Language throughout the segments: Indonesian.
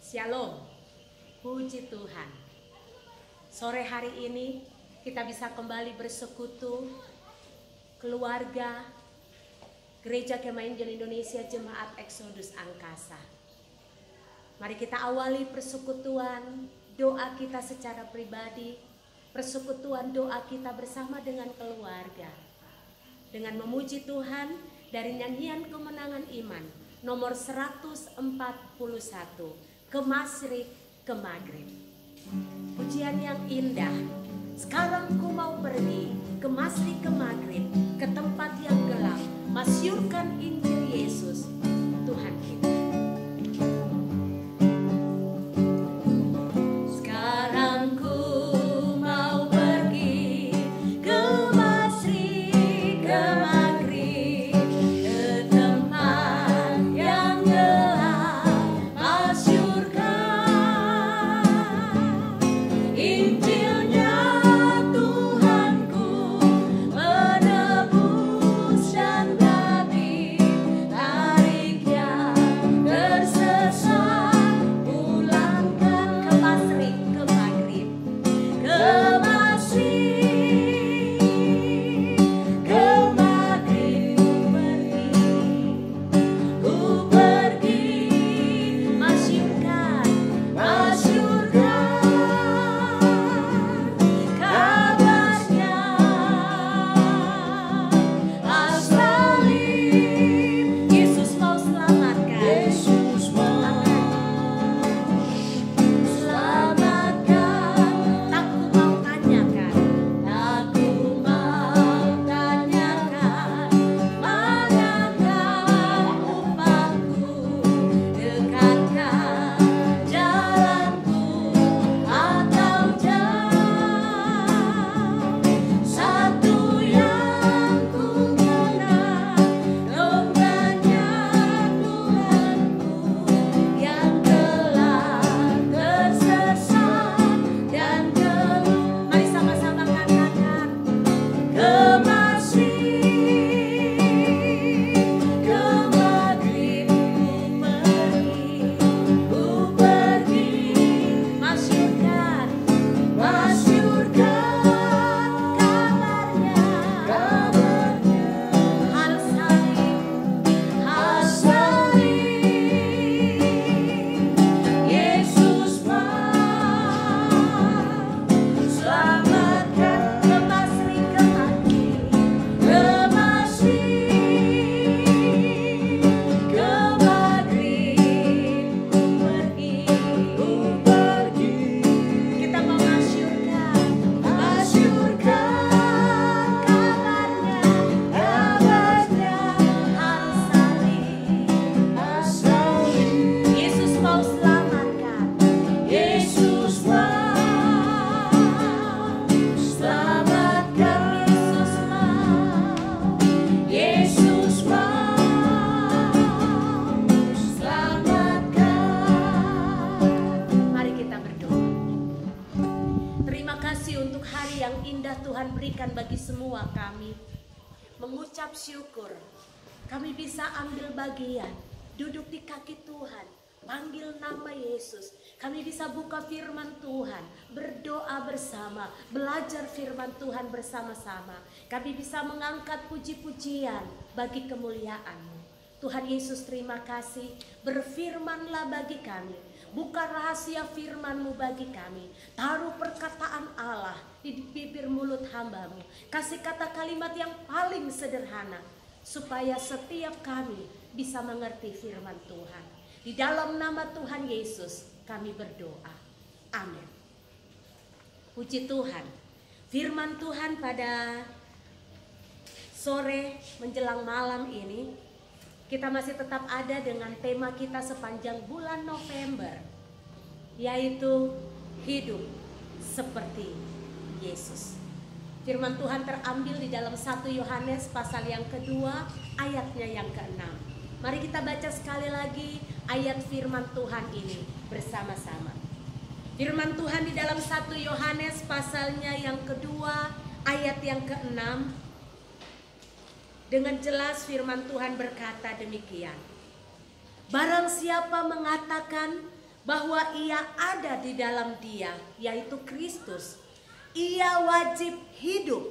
Shalom, puji Tuhan. Sore hari ini kita bisa kembali bersekutu, keluarga, Gereja Kemah Injil Indonesia Jemaat Exodus Angkasa. Mari kita awali persekutuan doa kita secara pribadi, persekutuan doa kita bersama dengan keluarga. Dengan memuji Tuhan dari nyanyian kemenangan iman nomor 141, ke Masyrik ke Maghrib. Pujian yang indah. Sekarang ku mau pergi ke Masyrik ke Maghrib, ke tempat yang gelap, masyurkan Injil Yesus Tuhan kita. Sekarang ku mau pergi ke Masyrik ke Maghrib, ke tempat yang gelap, masyurkan Injilnya Tuhanku, menebus dan tabib tarik yang tersesat, pulangkan ke Masyrik ke Maghrib, ke Masyrik ke Maghrib ku pergi, masyurkan kabarnya, as-salim. Yesus mau selamatkan, Yesus mau selamatkan. Tak ku mau tanyakan, tak ku mau tanyakan, manakah upahku, dekatkan jalanku atau jauh. Satu yang ku kenal, dombanya Tuhanku, yang telah tersesat dan gelut. Mari sama-sama katakan, ke Masyrik ke Maghrib ku pergi, masyurkan kabarnya, as-salim. Yesus mau selamatkan, ke Masyrik ke Maghrib, ke Masyrik ke Maghrib ku pergi. Kita mau masyurkan kabarnya, as-salim. Yesus mau selamatkan, Yesus mau selamatkan, Yesus mau selamatkan. Mari kita berdoa. Terima kasih untuk hari yang indah Tuhan berikan bagi semua kami. Mengucap syukur, kami bisa ambil bagian, duduk di kaki Tuhan, panggil nama Yesus. Kami bisa buka firman Tuhan, berdoa bersama, belajar firman Tuhan bersama-sama. Kami bisa mengangkat puji-pujian bagi kemuliaan-Mu. Tuhan Yesus, terima kasih. Berfirmanlah bagi kami, buka rahasia firman-Mu bagi kami. Taruh perkataan Allah di bibir mulut hamba-Mu. Kasih kata kalimat yang paling sederhana, supaya setiap kami bisa mengerti firman Tuhan. Di dalam nama Tuhan Yesus kami berdoa. Amin. Puji Tuhan. Firman Tuhan pada sore menjelang malam ini, kita masih tetap ada dengan tema kita sepanjang bulan November, yaitu hidup seperti Yesus. Firman Tuhan terambil di dalam 1 Yohanes pasal yang kedua, ayatnya yang ke-6. Mari kita baca sekali lagi ayat firman Tuhan ini bersama-sama. Firman Tuhan di dalam 1 Yohanes pasalnya yang kedua, ayat yang ke-6. Dengan jelas firman Tuhan berkata demikian. Barang siapa mengatakan bahwa ia ada di dalam Dia, yaitu Kristus, ia wajib hidup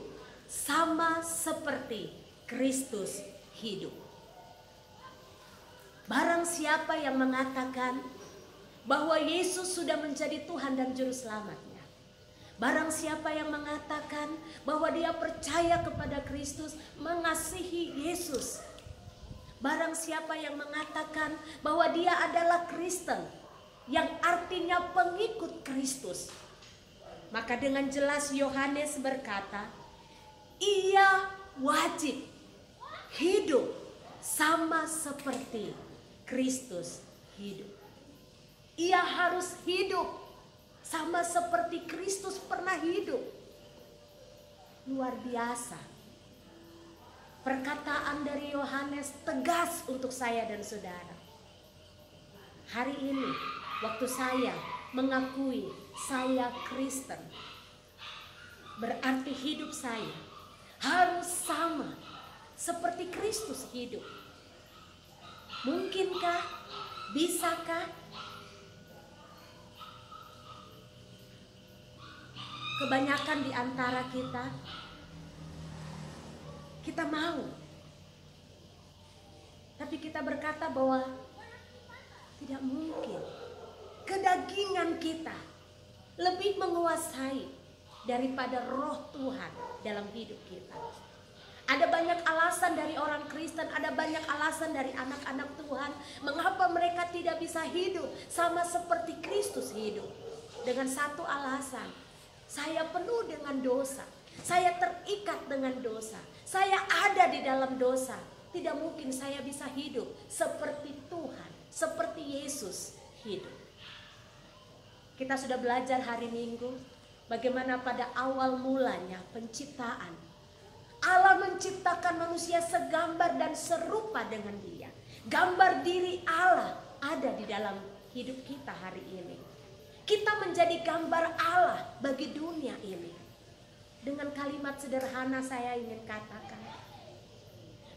sama seperti Kristus hidup. Barang siapa yang mengatakan bahwa Yesus sudah menjadi Tuhan dan Juru Selamatnya, barang siapa yang mengatakan bahwa dia percaya kepada Kristus, mengasihi Yesus, barang siapa yang mengatakan bahwa dia adalah Kristen, yang artinya pengikut Kristus, maka dengan jelas Yohanes berkata, ia wajib hidup sama seperti Kristus hidup. Ia harus hidup sama seperti Kristus pernah hidup. Luar biasa. Perkataan dari Yohanes tegas untuk saya dan saudara. Hari ini, waktu saya mengakui saya Kristen, berarti hidup saya harus sama seperti Kristus hidup. Mungkinkah? Bisakah? Kebanyakan di antara kita mau, tapi kita berkata bahwa tidak mungkin. Kedagingan kita lebih menguasai daripada roh Tuhan dalam hidup kita. Ada banyak alasan dari orang Kristen, ada banyak alasan dari anak-anak Tuhan, mengapa mereka tidak bisa hidup sama seperti Kristus hidup. Dengan satu alasan, saya penuh dengan dosa, saya terikat dengan dosa, saya ada di dalam dosa. Tidak mungkin saya bisa hidup seperti Tuhan, seperti Yesus hidup. Kita sudah belajar hari Minggu bagaimana pada awal mulanya penciptaan, Allah menciptakan manusia segambar dan serupa dengan Dia. Gambar diri Allah ada di dalam hidup kita hari ini. Kita menjadi gambar Allah bagi dunia ini. Dengan kalimat sederhana saya ingin katakan,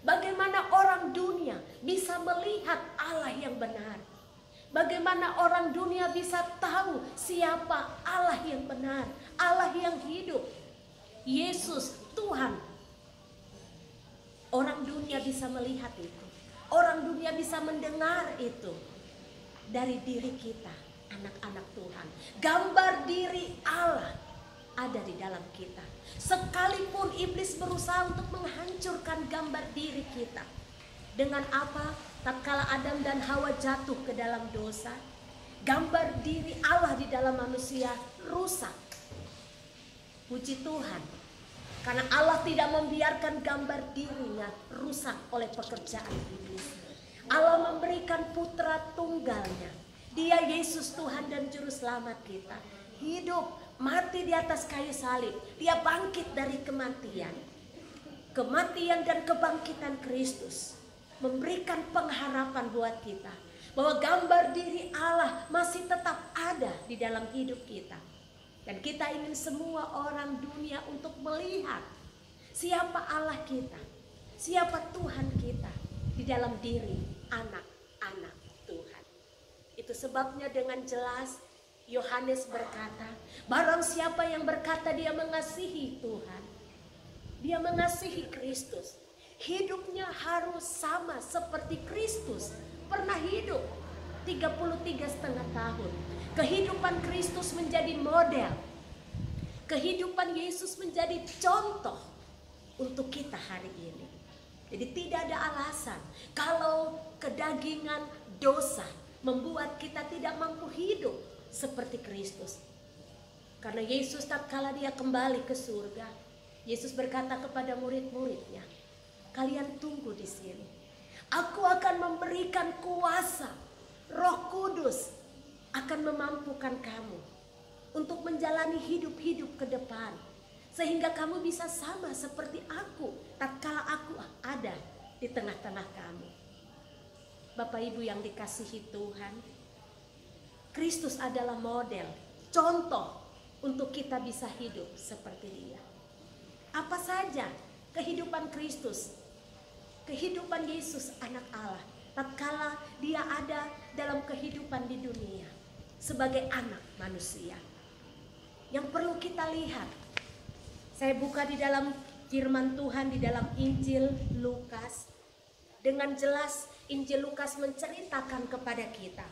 bagaimana orang dunia bisa melihat Allah yang benar? Bagaimana orang dunia bisa tahu siapa Allah yang benar, Allah yang hidup, Yesus Tuhan? Orang dunia bisa melihat itu, orang dunia bisa mendengar itu dari diri kita, anak-anak Tuhan. Gambar diri Allah ada di dalam kita. Sekalipun iblis berusaha untuk menghancurkan gambar diri kita. Dengan apa? Tatkala Adam dan Hawa jatuh ke dalam dosa, gambar diri Allah di dalam manusia rusak. Puji Tuhan, karena Allah tidak membiarkan gambar dirinya rusak oleh pekerjaan iblis. Allah memberikan putra tunggalnya, Dia Yesus Tuhan dan Juru Selamat kita, hidup, mati di atas kayu salib. Dia bangkit dari kematian. Kematian dan kebangkitan Kristus memberikan pengharapan buat kita, bahwa gambar diri Allah masih tetap ada di dalam hidup kita. Dan kita ingin semua orang dunia untuk melihat siapa Allah kita, siapa Tuhan kita di dalam diri anak-anak Tuhan. Itu sebabnya dengan jelas Yohanes berkata, barang siapa yang berkata dia mengasihi Tuhan, dia mengasihi Kristus, hidupnya harus sama seperti Kristus pernah hidup 33,5 tahun. Kehidupan Kristus menjadi model, kehidupan Yesus menjadi contoh untuk kita hari ini. Jadi tidak ada alasan kalau kedagingan dosa membuat kita tidak mampu hidup seperti Kristus. Karena Yesus tatkala Dia kembali ke surga, Yesus berkata kepada murid-muridnya, kalian tunggu di sini. Aku akan memberikan kuasa, Roh Kudus akan memampukan kamu untuk menjalani hidup-hidup ke depan, sehingga kamu bisa sama seperti aku tatkala aku ada di tengah-tengah kamu. Bapak Ibu yang dikasihi Tuhan, Kristus adalah model, contoh untuk kita bisa hidup seperti Dia. Apa saja kehidupan Kristus, kehidupan Yesus anak Allah tatkala Dia ada dalam kehidupan di dunia. sebagai anak manusia. Yang perlu kita lihat, saya buka di dalam firman Tuhan di dalam Injil Lukas. Dengan jelas Injil Lukas menceritakan kepada kita.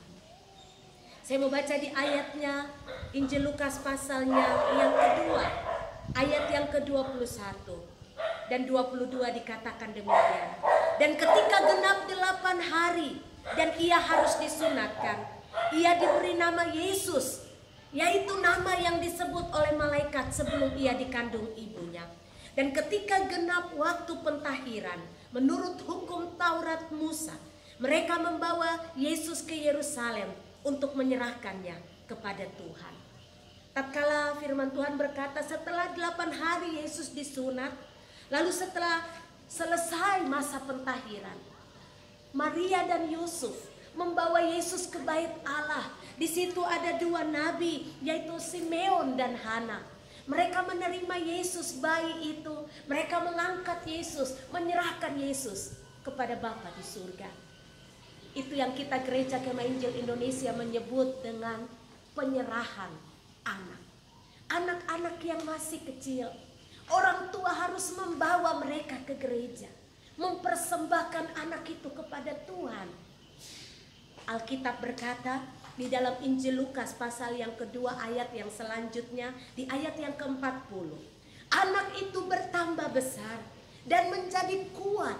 Saya mau baca di ayatnya, Injil Lukas pasalnya yang kedua, ayat yang ke-21 dan 22 dikatakan demikian. Dan ketika genap 8 hari dan ia harus disunatkan, ia diberi nama Yesus, yaitu nama yang disebut oleh malaikat sebelum ia dikandung ibunya. Dan ketika genap waktu pentahiran, menurut hukum Taurat Musa, mereka membawa Yesus ke Yerusalem untuk menyerahkannya kepada Tuhan. Tatkala firman Tuhan berkata, setelah 8 hari Yesus disunat, lalu setelah selesai masa pentahiran, Maria dan Yusuf membawa Yesus ke bait Allah. Di situ ada 2 nabi, yaitu Simeon dan Hana. Mereka menerima Yesus, bayi itu. Mereka mengangkat Yesus, menyerahkan Yesus kepada Bapa di surga. Itu yang kita Gereja Kemah Injil Indonesia menyebut dengan penyerahan anak. Anak-anak yang masih kecil, orang tua harus membawa mereka ke gereja, mempersembahkan anak itu kepada Tuhan. Alkitab berkata di dalam Injil Lukas pasal yang kedua ayat yang selanjutnya, di ayat yang ke-40, anak itu bertambah besar dan menjadi kuat,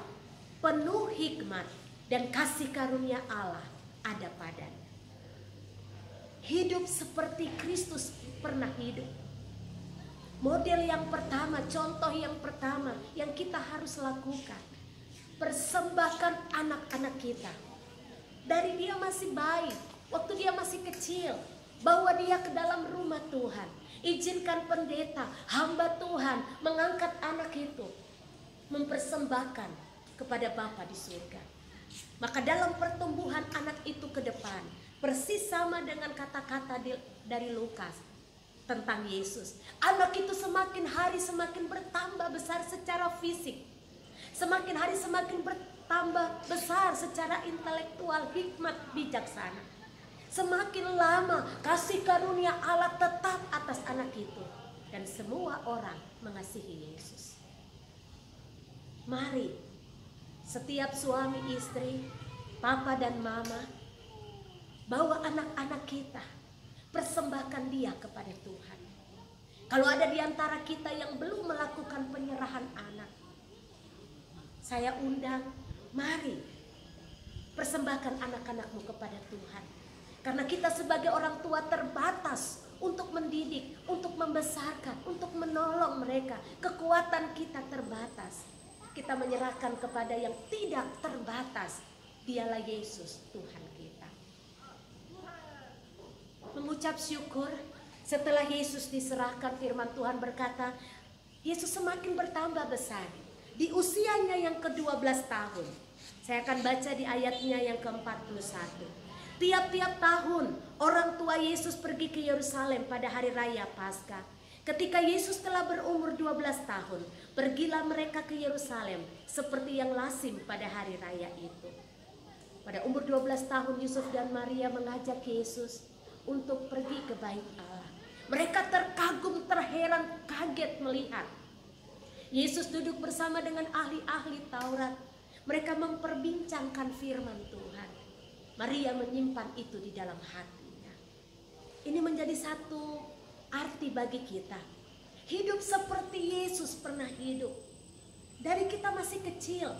penuh hikmat dan kasih karunia Allah ada padanya. Hidup seperti Kristus pernah hidup. Model yang pertama, contoh yang pertama yang kita harus lakukan, persembahkan anak-anak kita. Dari dia masih bayi, waktu dia masih kecil, bawa dia ke dalam rumah Tuhan. Izinkan pendeta, hamba Tuhan mengangkat anak itu, mempersembahkan kepada Bapa di surga. Maka dalam pertumbuhan anak itu ke depan, persis sama dengan kata-kata dari Lukas tentang Yesus. Anak itu semakin hari semakin bertambah besar secara fisik, semakin hari semakin bertambah besar secara intelektual, hikmat, bijaksana. Semakin lama kasih karunia Allah tetap atas anak itu, dan semua orang mengasihi Yesus. Mari setiap suami istri, papa dan mama, bawa anak-anak kita, persembahkan dia kepada Tuhan. Kalau ada di antara kita yang belum melakukan penyerahan anak, saya undang, mari persembahkan anak-anakmu kepada Tuhan. Karena kita sebagai orang tua terbatas untuk mendidik, untuk membesarkan, untuk menolong mereka. Kekuatan kita terbatas. Kita menyerahkan kepada yang tidak terbatas. Dialah Yesus, Tuhan kita. Mengucap syukur, setelah Yesus diserahkan, firman Tuhan berkata, Yesus semakin bertambah besar. Di usianya yang ke-12 tahun. Saya akan baca di ayatnya yang ke-41. Tiap-tiap tahun orang tua Yesus pergi ke Yerusalem pada hari raya Paskah. Ketika Yesus telah berumur 12 tahun, pergilah mereka ke Yerusalem seperti yang lazim pada hari raya itu. Pada umur 12 tahun Yusuf dan Maria mengajak Yesus untuk pergi ke bait Allah. Mereka terkagum, terheran, kaget melihat Yesus duduk bersama dengan ahli-ahli Taurat. Mereka memperbincangkan firman Tuhan. Maria menyimpan itu di dalam hatinya. Ini menjadi satu arti bagi kita. Hidup seperti Yesus pernah hidup. Dari kita masih kecil,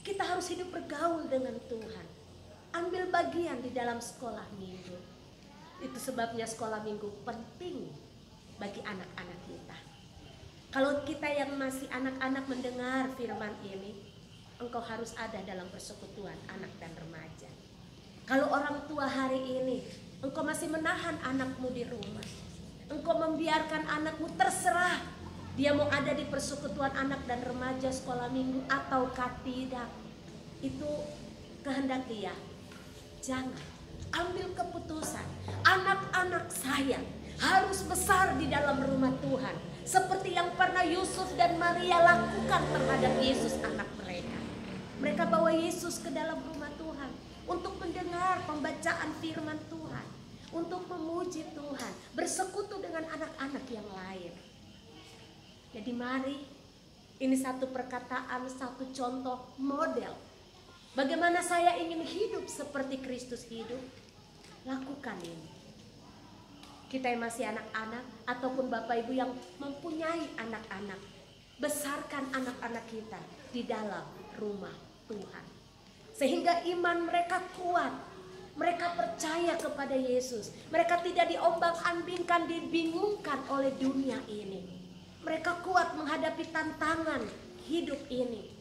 kita harus hidup bergaul dengan Tuhan. Ambil bagian di dalam sekolah minggu. Itu sebabnya sekolah minggu penting bagi anak-anak kita. Kalau kita yang masih anak-anak mendengar firman ini, engkau harus ada dalam persekutuan anak dan remaja. Kalau orang tua hari ini, engkau masih menahan anakmu di rumah, engkau membiarkan anakmu terserah, dia mau ada di persekutuan anak dan remaja sekolah minggu ataukah tidak, itu kehendak dia. Jangan, ambil keputusan. Anak-anak saya harus besar di dalam rumah Tuhan, seperti yang pernah Yusuf dan Maria lakukan terhadap Yesus anak mereka. Mereka bawa Yesus ke dalam rumah Tuhan untuk mendengar pembacaan firman Tuhan, untuk memuji memuji Tuhan, bersekutu dengan anak-anak yang lain. Jadi mari, ini satu perkataan, satu contoh model. Bagaimana saya ingin hidup seperti Kristus hidup, lakukan ini. Kita yang masih anak-anak ataupun Bapak Ibu yang mempunyai anak-anak, besarkan anak-anak kita di dalam rumah Tuhan. Sehingga iman mereka kuat, mereka percaya kepada Yesus. Mereka tidak diombang-ambingkan, dibingungkan oleh dunia ini. Mereka kuat menghadapi tantangan hidup ini.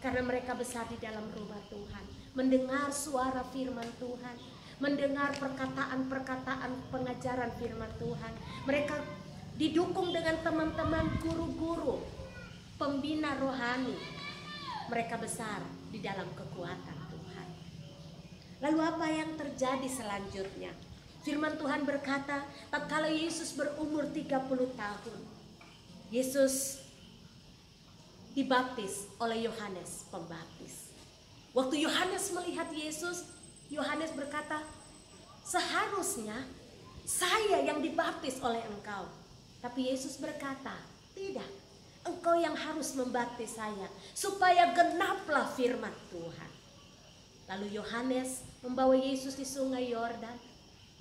Karena mereka besar di dalam rumah Tuhan, mendengar suara firman Tuhan, mendengar perkataan-perkataan pengajaran firman Tuhan. Mereka didukung dengan teman-teman guru-guru, pembina rohani. Mereka besar di dalam kekuatan Tuhan. Lalu apa yang terjadi selanjutnya? Firman Tuhan berkata, tatkala Yesus berumur 30 tahun, Yesus dibaptis oleh Yohanes Pembaptis. Waktu Yohanes melihat Yesus, Yohanes berkata, seharusnya saya yang dibaptis oleh engkau. Tapi Yesus berkata, tidak, engkau yang harus membaptis saya, supaya genaplah firman Tuhan. Lalu Yohanes membawa Yesus di sungai Yordan.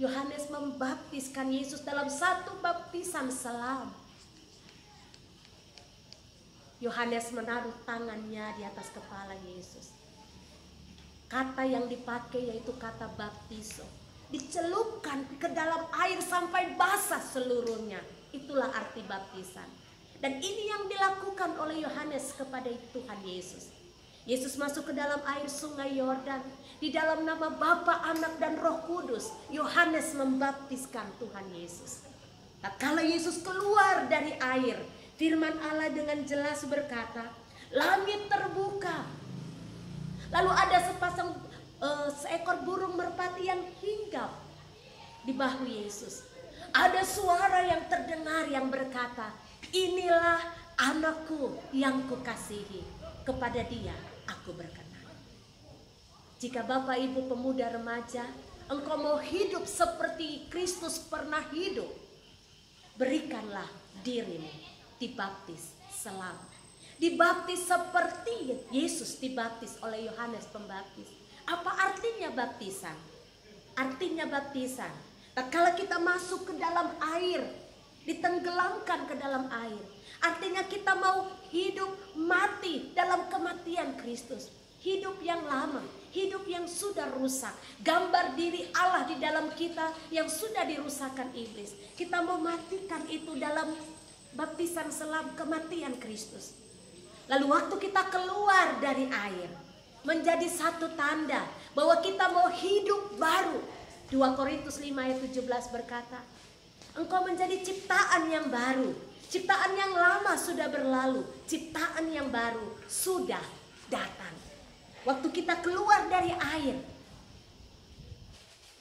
Yohanes membaptiskan Yesus dalam satu baptisan selam. Yohanes menaruh tangannya di atas kepala Yesus. Kata yang dipakai yaitu kata baptiso. Dicelupkan ke dalam air sampai basah seluruhnya. Itulah arti baptisan. Dan ini yang dilakukan oleh Yohanes kepada Tuhan Yesus. Yesus masuk ke dalam air sungai Yordan. Di dalam nama Bapa, Anak, dan Roh Kudus, Yohanes membaptiskan Tuhan Yesus. Tatkala Yesus keluar dari air, firman Allah dengan jelas berkata, langit terbuka. Lalu ada seekor burung merpati yang hinggap di bahu Yesus. Ada suara yang terdengar yang berkata, inilah anakku yang kukasihi, kepada dia aku berkenan. Jika Bapak Ibu pemuda remaja, engkau mau hidup seperti Kristus pernah hidup, berikanlah dirimu dibaptis selam. Dibaptis seperti Yesus dibaptis oleh Yohanes Pembaptis. Apa artinya baptisan? Artinya baptisan, tatkala kita masuk ke dalam air, ditenggelamkan ke dalam air, artinya kita mau hidup mati dalam kematian Kristus. Hidup yang lama, hidup yang sudah rusak, gambar diri Allah di dalam kita yang sudah dirusakkan iblis. Kita mau matikan itu dalam baptisan selam kematian Kristus. Lalu waktu kita keluar dari air, menjadi satu tanda bahwa kita mau hidup baru. 2 Korintus 5 ayat 17 berkata, engkau menjadi ciptaan yang baru. Ciptaan yang lama sudah berlalu, ciptaan yang baru sudah datang. Waktu kita keluar dari air,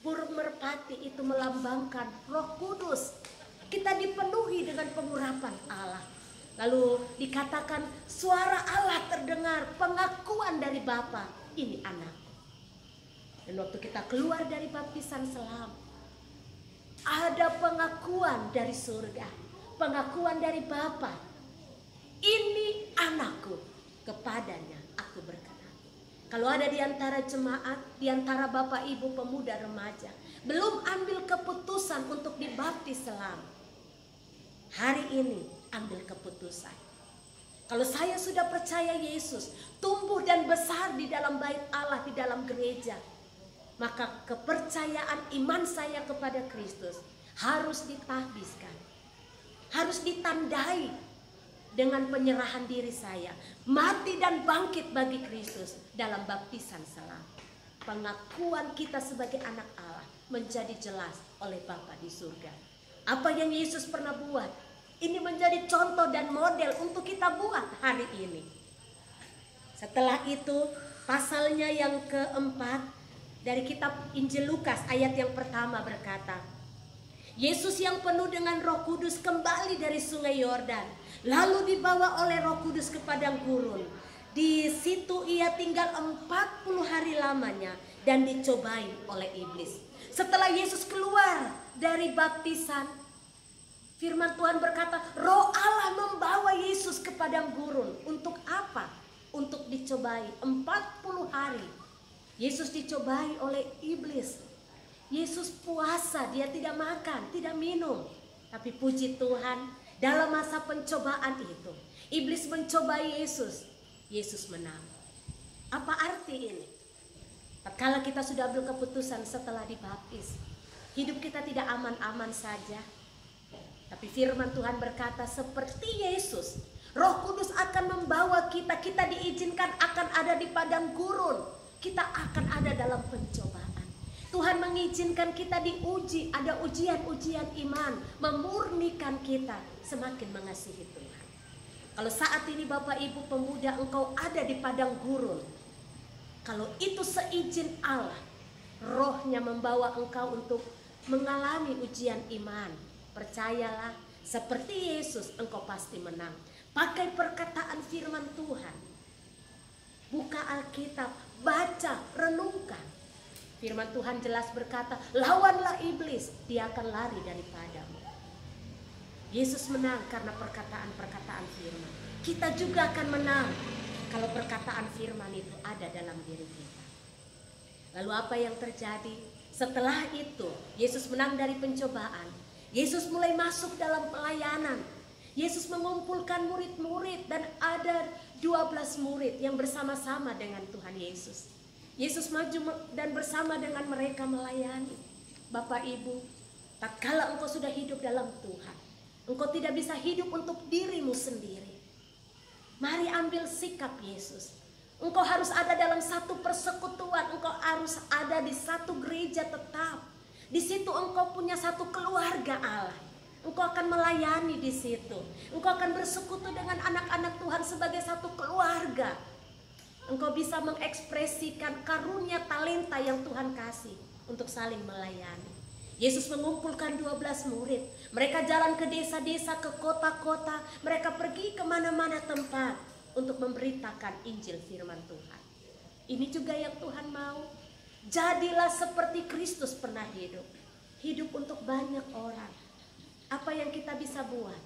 burung merpati itu melambangkan Roh Kudus. Kita dipenuhi dengan pengurapan Allah. Lalu dikatakan suara Allah terdengar, pengakuan dari Bapa, ini anakku. Dan waktu kita keluar dari baptisan selam, ada pengakuan dari surga, pengakuan dari Bapa, ini anakku, kepadanya aku berkenan. Kalau ada di antara jemaat, di antara Bapak Ibu pemuda remaja, belum ambil keputusan untuk dibaptis selam, hari ini ambil keputusan. Kalau saya sudah percaya Yesus, tumbuh dan besar di dalam bait Allah, di dalam gereja, maka kepercayaan iman saya kepada Kristus harus ditahbiskan, harus ditandai dengan penyerahan diri saya, mati dan bangkit bagi Kristus dalam baptisan selam. Pengakuan kita sebagai anak Allah menjadi jelas oleh Bapa di surga. Apa yang Yesus pernah buat, ini menjadi contoh dan model untuk kita buat hari ini. Setelah itu, pasalnya yang keempat dari kitab Injil Lukas ayat yang pertama berkata, Yesus yang penuh dengan Roh Kudus kembali dari sungai Yordan, lalu dibawa oleh Roh Kudus ke padang gurun. Di situ ia tinggal 40 hari lamanya dan dicobai oleh iblis. Setelah Yesus keluar dari dari baptisan, firman Tuhan berkata, Roh Allah membawa Yesus ke padang gurun. Untuk apa? Untuk dicobai 40 hari. Yesus dicobai oleh iblis. Yesus puasa, dia tidak makan, tidak minum. Tapi puji Tuhan, dalam masa pencobaan itu, iblis mencobai Yesus. Yesus menang. Apa arti ini? Tatkala kita sudah ambil keputusan setelah dibaptis, hidup kita tidak aman-aman saja. Tapi firman Tuhan berkata, seperti Yesus, Roh Kudus akan membawa kita. Kita diizinkan akan ada di padang gurun. Kita akan ada dalam pencobaan. Tuhan mengizinkan kita diuji. Ada ujian-ujian iman, memurnikan kita semakin mengasihi Tuhan. Kalau saat ini Bapak Ibu pemuda, engkau ada di padang gurun, kalau itu seizin Allah, Rohnya membawa engkau untuk mengalami ujian iman, percayalah, seperti Yesus engkau pasti menang. Pakai perkataan firman Tuhan. Buka Alkitab, baca, renungkan. Firman Tuhan jelas berkata, lawanlah iblis, dia akan lari daripadamu. Yesus menang karena perkataan-perkataan firman. Kita juga akan menang kalau perkataan firman itu ada dalam diri kita. Lalu apa yang terjadi? Setelah itu, Yesus menang dari pencobaan. Yesus mulai masuk dalam pelayanan. Yesus mengumpulkan murid-murid dan ada 12 murid yang bersama-sama dengan Tuhan Yesus. Yesus maju dan bersama dengan mereka melayani. Bapak Ibu, tatkala engkau sudah hidup dalam Tuhan, engkau tidak bisa hidup untuk dirimu sendiri. Mari ambil sikap Yesus. Engkau harus ada dalam satu persekutuan. Engkau harus ada di satu gereja tetap. Di situ engkau punya satu keluarga Allah. Engkau akan melayani di situ. Engkau akan bersekutu dengan anak-anak Tuhan sebagai satu keluarga. Engkau bisa mengekspresikan karunia talenta yang Tuhan kasih untuk saling melayani. Yesus mengumpulkan 12 murid. Mereka jalan ke desa-desa, ke kota-kota. Mereka pergi kemana-mana tempat untuk memberitakan Injil firman Tuhan. Ini juga yang Tuhan mau. Jadilah seperti Kristus pernah hidup. Hidup untuk banyak orang. Apa yang kita bisa buat,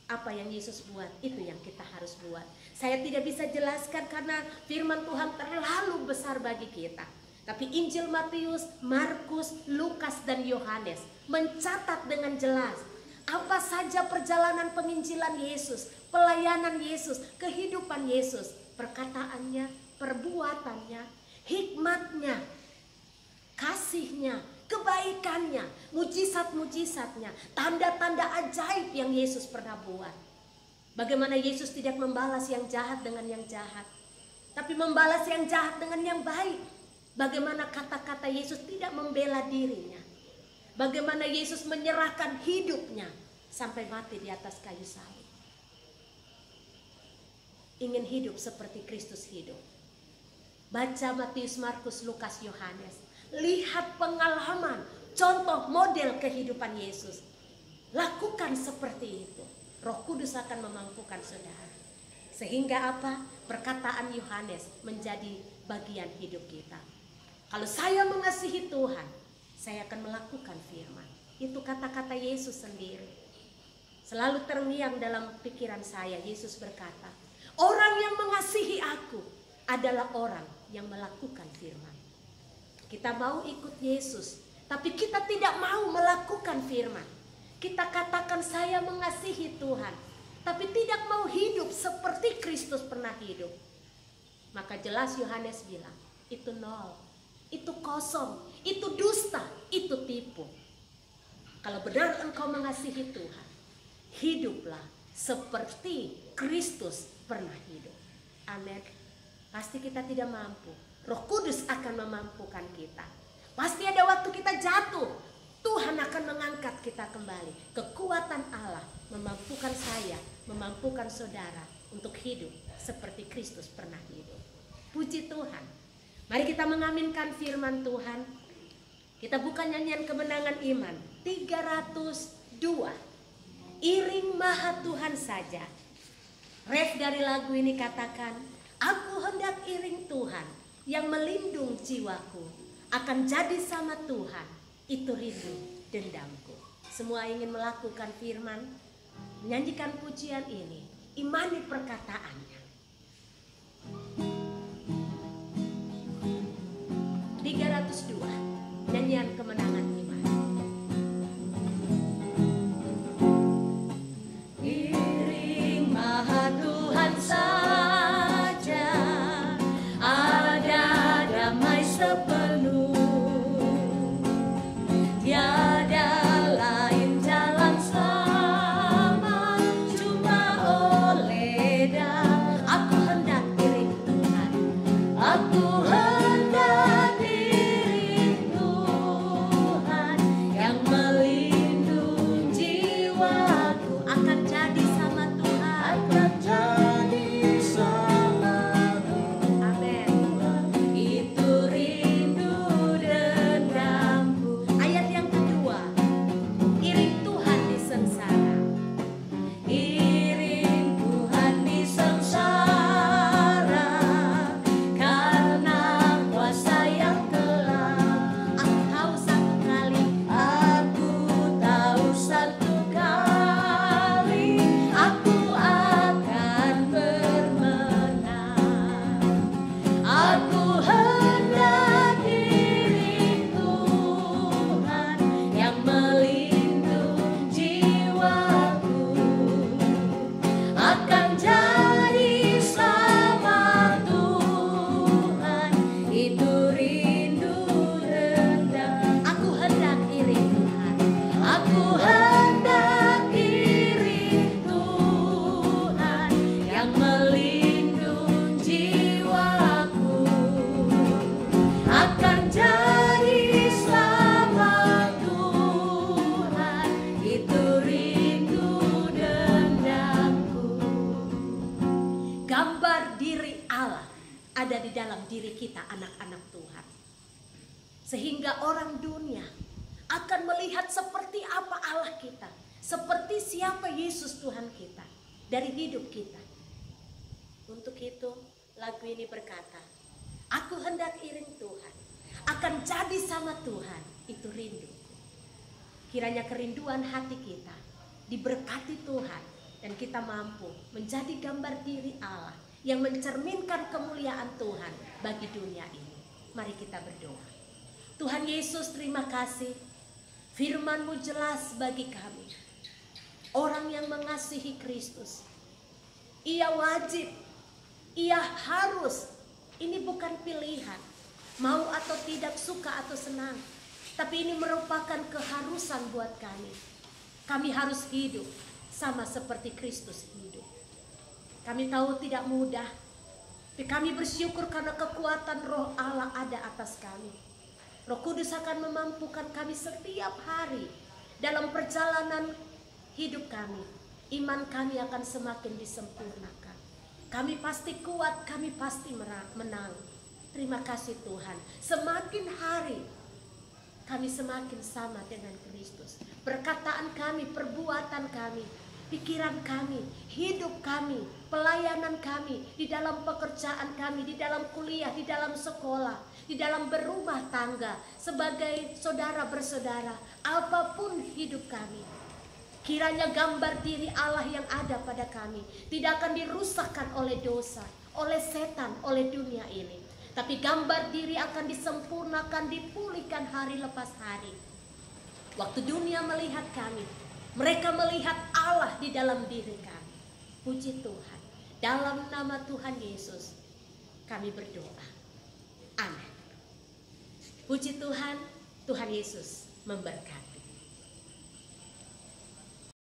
apa yang Yesus buat, itu yang kita harus buat. Saya tidak bisa jelaskan karena firman Tuhan terlalu besar bagi kita. Tapi Injil Matius, Markus, Lukas, dan Yohanes mencatat dengan jelas apa saja perjalanan penginjilan Yesus, pelayanan Yesus, kehidupan Yesus, perkataannya, perbuatannya, hikmatnya, kasihnya, kebaikannya, mujizat-mujizatnya, tanda-tanda ajaib yang Yesus pernah buat. Bagaimana Yesus tidak membalas yang jahat dengan yang jahat, tapi membalas yang jahat dengan yang baik. Bagaimana kata-kata Yesus tidak membela dirinya. Bagaimana Yesus menyerahkan hidupnya sampai mati di atas kayu salib. Ingin hidup seperti Kristus hidup. Baca Matius, Markus, Lukas, Yohanes. Lihat pengalaman, contoh model kehidupan Yesus. Lakukan seperti itu. Roh Kudus akan memampukan saudara. Sehingga apa? Perkataan Yohanes menjadi bagian hidup kita. Kalau saya mengasihi Tuhan, saya akan melakukan firman. Itu kata-kata Yesus sendiri. Selalu terngiang dalam pikiran saya, Yesus berkata, orang yang mengasihi aku adalah orang yang melakukan firman. Kita mau ikut Yesus, tapi kita tidak mau melakukan firman. Kita katakan saya mengasihi Tuhan, tapi tidak mau hidup seperti Kristus pernah hidup. Maka jelas Yohanes bilang, itu nol. Itu kosong, itu dusta, itu tipu. Kalau benar engkau mengasihi Tuhan, hiduplah seperti Kristus pernah hidup. Amin. Pasti kita tidak mampu. Roh Kudus akan memampukan kita. Pasti ada waktu kita jatuh, Tuhan akan mengangkat kita kembali. Kekuatan Allah memampukan saya, memampukan saudara untuk hidup seperti Kristus pernah hidup. Puji Tuhan. Mari kita mengaminkan firman Tuhan. Kita buka nyanyian kemenangan iman 302. Iring maha Tuhan saja. Ref dari lagu ini katakan, aku hendak iring Tuhan yang melindung jiwaku. Akan jadi sama Tuhan, itu rindu dendamku. Semua ingin melakukan firman, menyanyikan pujian ini, imani perkataannya. 302, nyanyian kemenangan iman. Iring Maha Tuhan saja, ada damai sepenuh, tiada lain jalan selamat, cuma oleh Dan. Aku hendak iring Tuhan, aku hendak iring Tuhan, yang melindungi jiwaku, akan jadi sama Tuhan, akan jadi sama Tuhan. amin. Itu rindu dendamku. Ayat yang kedua, iring Tuhan di sengsara. Iring Tuhan di sengsara, karena kuasa yang kelam. Aku tahu satu kali, aku tahu satu kali, aku akan bermenang. Aku hendak iring Tuhan, yang melindungi jiwaku, akan jadi sama Tuhan. Itu rindu rendah. Aku hendak iring Tuhan, aku hendak iring Tuhan, yang melindungi jiwaku, akan jadi sama Tuhan. Itu rindu dendamku. Gambar diri Allah ada di dalam diri kita, anak-anak Tuhan, sehingga orang dunia akan melihat seperti apa Allah kita, seperti siapa Yesus Tuhan kita dari hidup kita. Untuk itu lagu ini berkata, aku hendak iring Tuhan, akan jadi sama Tuhan. Itu rindu. Kiranya kerinduan hati kita diberkati Tuhan, dan kita mampu menjadi gambar diri Allah yang mencerminkan kemuliaan Tuhan bagi dunia ini. Mari kita berdoa. Tuhan Yesus, terima kasih, firman-Mu jelas bagi kami. Orang yang mengasihi Kristus, ia wajib, ia harus. Ini bukan pilihan, mau atau tidak, suka atau senang, tapi ini merupakan keharusan buat kami. Kami harus hidup sama seperti Kristus hidup. Kami tahu tidak mudah, tapi kami bersyukur karena kekuatan Roh Allah ada atas kami. Roh Kudus akan memampukan kami setiap hari dalam perjalanan hidup kami. Iman kami akan semakin disempurnakan. Kami pasti kuat, kami pasti menang. Terima kasih Tuhan. Semakin hari kami semakin sama dengan Kristus. Perkataan kami, perbuatan kami, pikiran kami, hidup kami, pelayanan kami, di dalam pekerjaan kami, di dalam kuliah, di dalam sekolah, di dalam berumah tangga, sebagai saudara bersaudara, apapun hidup kami, kiranya gambar diri Allah yang ada pada kami tidak akan dirusakkan oleh dosa, oleh setan, oleh dunia ini, tapi gambar diri akan disempurnakan, dipulihkan hari lepas hari. Waktu dunia melihat kami, mereka melihat Allah di dalam diri kami. Puji Tuhan. Dalam nama Tuhan Yesus kami berdoa. Amin. Puji Tuhan, Tuhan Yesus memberkati.